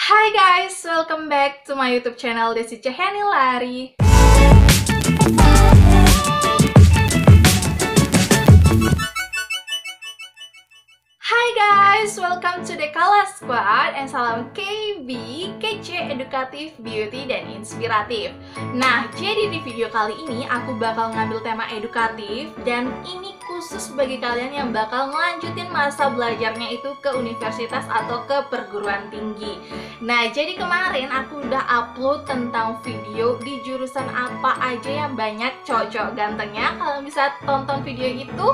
Hai guys, welcome back to my YouTube channel Desi Cahyani Lari. Hai guys, welcome to the Kala Squad and salam KB, kece, edukatif, beauty, dan inspiratif. Nah, jadi di video kali ini aku bakal ngambil tema edukatif dan ini khusus bagi kalian yang bakal ngelanjutin masa belajarnya itu ke universitas atau ke perguruan tinggi. Nah, jadi kemarin aku udah upload tentang video di jurusan apa aja yang banyak cowok-cowok gantengnya. Kalau bisa tonton video itu,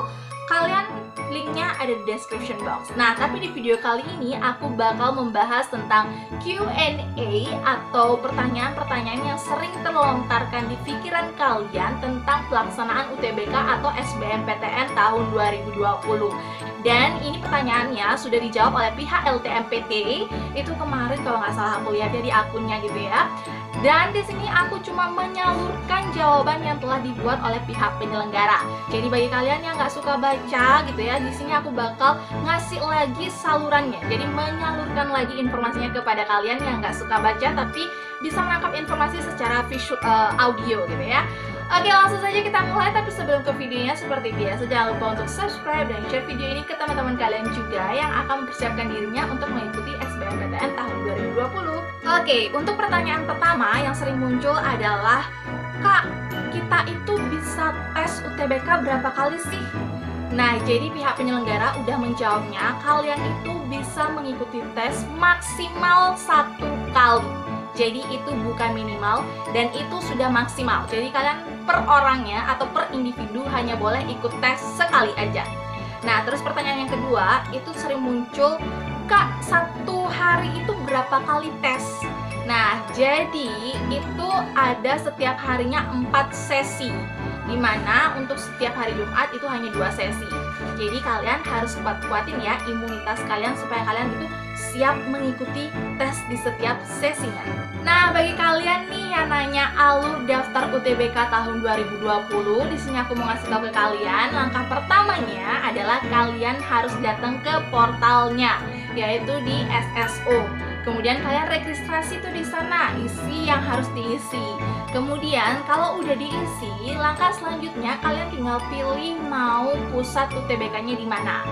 kalian linknya ada di description box. Nah, tapi di video kali ini aku bakal membahas tentang Q&A atau pertanyaan-pertanyaan yang sering terlontarkan di pikiran kalian tentang pelaksanaan UTBK atau SBMPTN tahun 2020. Dan ini pertanyaannya sudah dijawab oleh pihak LTMPT. Itu kemarin kalau nggak salah aku lihat di akunnya gitu ya. Dan di sini aku cuma menyalurkan jawaban yang telah dibuat oleh pihak penyelenggara. Jadi bagi kalian yang nggak suka baca gitu ya, di sini aku bakal ngasih lagi salurannya. Jadi menyalurkan lagi informasinya kepada kalian yang nggak suka baca tapi bisa menangkap informasi secara visual, audio gitu ya. Oke, langsung saja kita mulai. Tapi sebelum ke videonya, seperti biasa jangan lupa untuk subscribe dan share video ini ke teman-teman kalian juga yang akan mempersiapkan dirinya untuk mengikuti SBMPTN tahun 2020. Oke, untuk pertanyaan pertama yang sering muncul adalah, Kak, kita itu bisa tes UTBK berapa kali sih? Nah, jadi pihak penyelenggara udah menjawabnya, kalian itu bisa mengikuti tes maksimal 1 kali. Jadi itu bukan minimal dan itu sudah maksimal. Jadi kalian per orangnya atau per individu hanya boleh ikut tes sekali aja. Nah, terus pertanyaan yang kedua itu sering muncul, Kak, 1 hari itu berapa kali tes? Nah, jadi itu ada setiap harinya 4 sesi, dimana untuk setiap hari Jumat itu hanya 2 sesi. Jadi kalian harus kuat-kuatin ya imunitas kalian supaya kalian itu siap mengikuti tes di setiap sesinya. Nah, bagi kalian nih yang nanya alur daftar UTBK tahun 2020, di sini aku mau ngasih tahu ke kalian, langkah pertamanya adalah kalian harus datang ke portalnya, yaitu di SSO. Kemudian kalian registrasi tuh di sana, isi yang harus diisi. Kemudian kalau udah diisi, langkah selanjutnya kalian tinggal pilih mau pusat UTBK-nya di mana.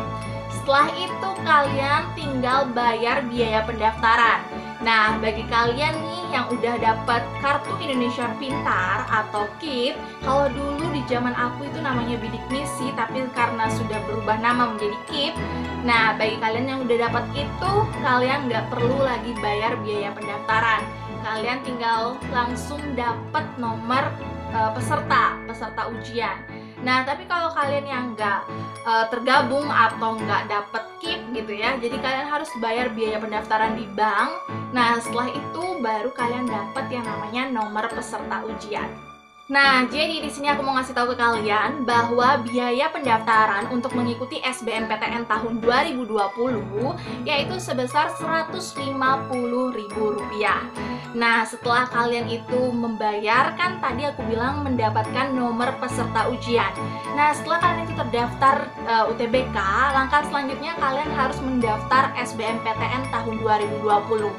Setelah itu kalian tinggal bayar biaya pendaftaran. Nah, bagi kalian nih yang udah dapat kartu Indonesia Pintar atau KIP, kalau dulu di zaman aku itu namanya bidik misi, tapi karena sudah berubah nama menjadi KIP. Nah, bagi kalian yang udah dapat itu, kalian nggak perlu lagi bayar biaya pendaftaran. Kalian tinggal langsung dapat nomor peserta ujian. Nah, tapi kalau kalian yang nggak tergabung atau nggak dapet KIP gitu ya, jadi kalian harus bayar biaya pendaftaran di bank. Nah, setelah itu baru kalian dapat yang namanya nomor peserta ujian. Nah, jadi di sini aku mau ngasih tahu ke kalian bahwa biaya pendaftaran untuk mengikuti SBMPTN tahun 2020 yaitu sebesar Rp150.000. Nah, setelah kalian itu membayar, kan tadi aku bilang mendapatkan nomor peserta ujian. Nah, setelah kalian itu terdaftar UTBK, langkah selanjutnya kalian harus mendaftar SBMPTN tahun 2020.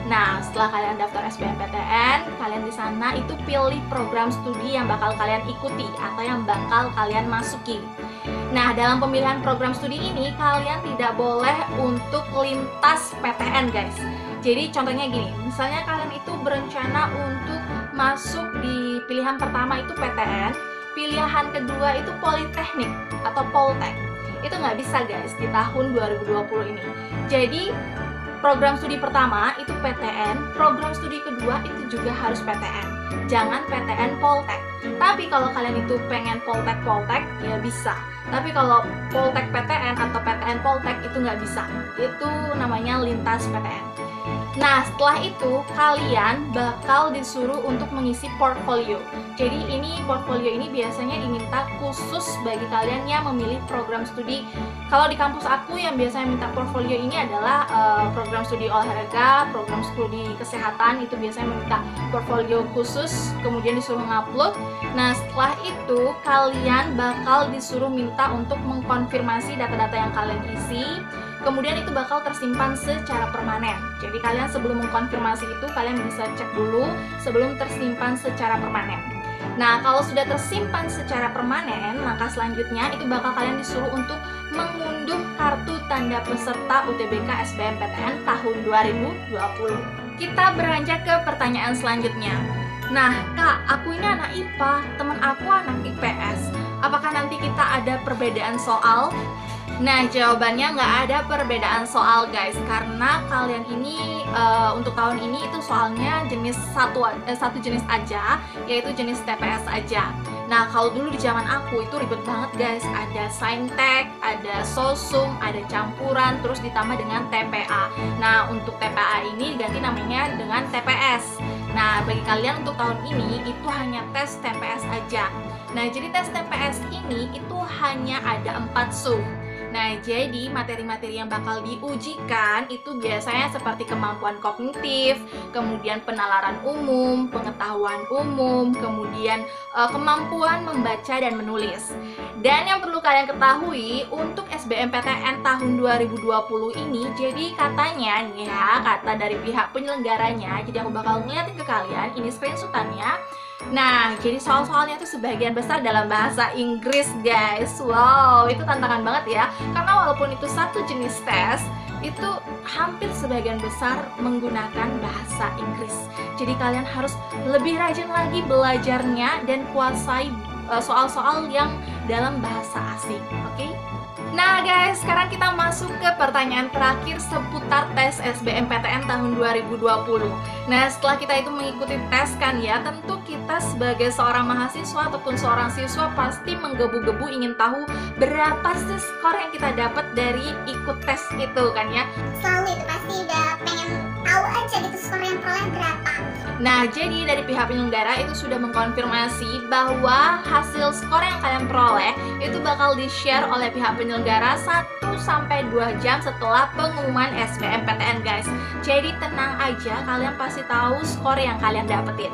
Nah, setelah kalian daftar SBMPTN, kalian di sana itu pilih program studi yang bakal kalian ikuti atau yang bakal kalian masuki. Nah, dalam pemilihan program studi ini, kalian tidak boleh untuk lintas PTN, guys. Jadi contohnya gini, misalnya kalian itu berencana untuk masuk di pilihan pertama itu PTN, pilihan kedua itu Politeknik atau Poltek. Itu nggak bisa, guys, di tahun 2020 ini. Jadi program studi pertama itu PTN, program studi kedua itu juga harus PTN. Jangan PTN Poltek. Tapi kalau kalian itu pengen Poltek ya bisa. Tapi kalau Poltek PTN atau PTN Poltek itu nggak bisa. Itu namanya lintas PTN. Nah, setelah itu kalian bakal disuruh untuk mengisi portfolio. Jadi ini portfolio ini biasanya diminta khusus bagi kalian yang memilih program studi. Kalau di kampus aku yang biasanya minta portfolio ini adalah program studi olahraga, program studi kesehatan, itu biasanya meminta portfolio khusus, kemudian disuruh ngupload. Nah, setelah itu kalian bakal disuruh minta untuk mengkonfirmasi data-data yang kalian isi. kemudian itu bakal tersimpan secara permanen. Jadi kalian sebelum mengkonfirmasi itu, kalian bisa cek dulu sebelum tersimpan secara permanen. Nah, kalau sudah tersimpan secara permanen, langkah selanjutnya itu bakal kalian disuruh untuk mengunduh kartu tanda peserta UTBK SBMPTN tahun 2020. Kita beranjak ke pertanyaan selanjutnya. Nah, Kak, aku ini anak IPA, teman aku anak IPS. Apakah nanti kita ada perbedaan soal? Nah, jawabannya nggak ada perbedaan soal, guys, karena kalian ini untuk tahun ini itu soalnya jenis satu jenis aja, yaitu jenis TPS aja. Nah, kalau dulu di zaman aku itu ribet banget, guys. Ada saintek, ada sosum, ada campuran, terus ditambah dengan TPA. Nah, untuk TPA ini diganti namanya dengan TPS. Nah, bagi kalian untuk tahun ini itu hanya tes TPS aja. Nah, jadi tes TPS ini itu hanya ada 4 sub. Nah, jadi materi-materi yang bakal diujikan itu biasanya seperti kemampuan kognitif, kemudian penalaran umum, pengetahuan umum, kemudian kemampuan membaca dan menulis. Dan yang perlu kalian ketahui, untuk SBMPTN tahun 2020 ini, jadi katanya nih ya, kata dari pihak penyelenggaranya, jadi aku bakal ngeliatin ke kalian, ini screenshotannya. Nah, jadi soal-soalnya itu sebagian besar dalam bahasa Inggris, guys. Wow, itu tantangan banget ya. Karena walaupun itu satu jenis tes, itu hampir sebagian besar menggunakan bahasa Inggris. Jadi kalian harus lebih rajin lagi belajarnya dan kuasai soal-soal yang dalam bahasa asing, oke? Nah guys, sekarang kita masuk ke pertanyaan terakhir seputar tes SBMPTN tahun 2020. Nah, setelah kita itu mengikuti tes kan ya, tentu kita sebagai seorang mahasiswa ataupun seorang siswa pasti menggebu-gebu ingin tahu berapa sih skor yang kita dapat dari ikut tes itu kan ya. Selalu itu pasti udah pengen tahu aja gitu skor yang peroleh berapa. Nah, jadi dari pihak penyelenggara itu sudah mengkonfirmasi bahwa hasil skor yang kalian peroleh itu bakal di-share oleh pihak penyelenggara 1-2 jam setelah pengumuman SBMPTN, guys. Jadi tenang aja, kalian pasti tahu skor yang kalian dapetin.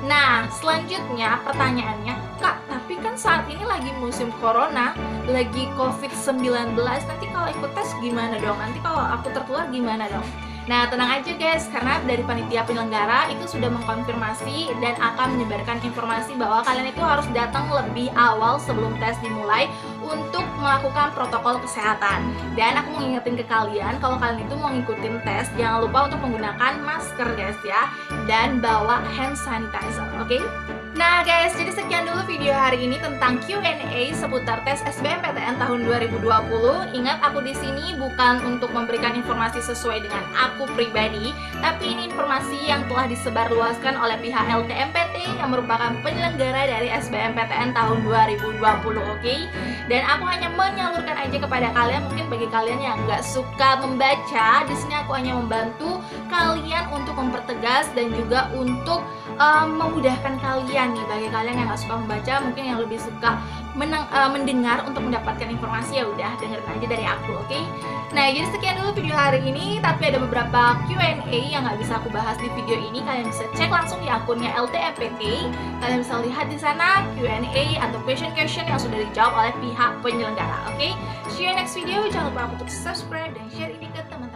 Nah, selanjutnya pertanyaannya, Kak, tapi kan saat ini lagi musim corona, lagi COVID-19, nanti kalau ikut tes gimana dong? Nanti kalau aku tertular gimana dong? Nah, tenang aja guys, karena dari panitia penyelenggara itu sudah mengkonfirmasi dan akan menyebarkan informasi bahwa kalian itu harus datang lebih awal sebelum tes dimulai untuk melakukan protokol kesehatan. Dan aku mau ngingetin ke kalian, kalau kalian itu mau ngikutin tes, jangan lupa untuk menggunakan masker guys ya, dan bawa hand sanitizer, oke? Nah guys, jadi sekian dulu video hari ini tentang Q&A seputar tes SBMPTN tahun 2020. Ingat, aku di sini bukan untuk memberikan informasi sesuai dengan aku pribadi, tapi ini informasi yang telah disebarluaskan oleh pihak LTMPT yang merupakan penyelenggara dari SBMPTN tahun 2020, oke? Dan aku hanya menyalurkan aja kepada kalian, mungkin bagi kalian yang nggak suka membaca, di sini aku hanya membantu kalian untuk mempertegas dan juga untuk memudahkan kalian nih. Bagi kalian yang nggak suka membaca, mungkin yang lebih suka mendengar untuk mendapatkan informasi, ya udah dengerin aja dari aku, oke? Nah, jadi sekian dulu video hari ini, tapi ada beberapa Q&A yang nggak bisa aku bahas di video ini. Kalian bisa cek langsung di akunnya LTMPT. Kalian bisa lihat di sana Q&A atau question yang sudah dijawab oleh pihak penyelenggara, oke? See you next video. Jangan lupa untuk subscribe dan share ini ke teman-teman.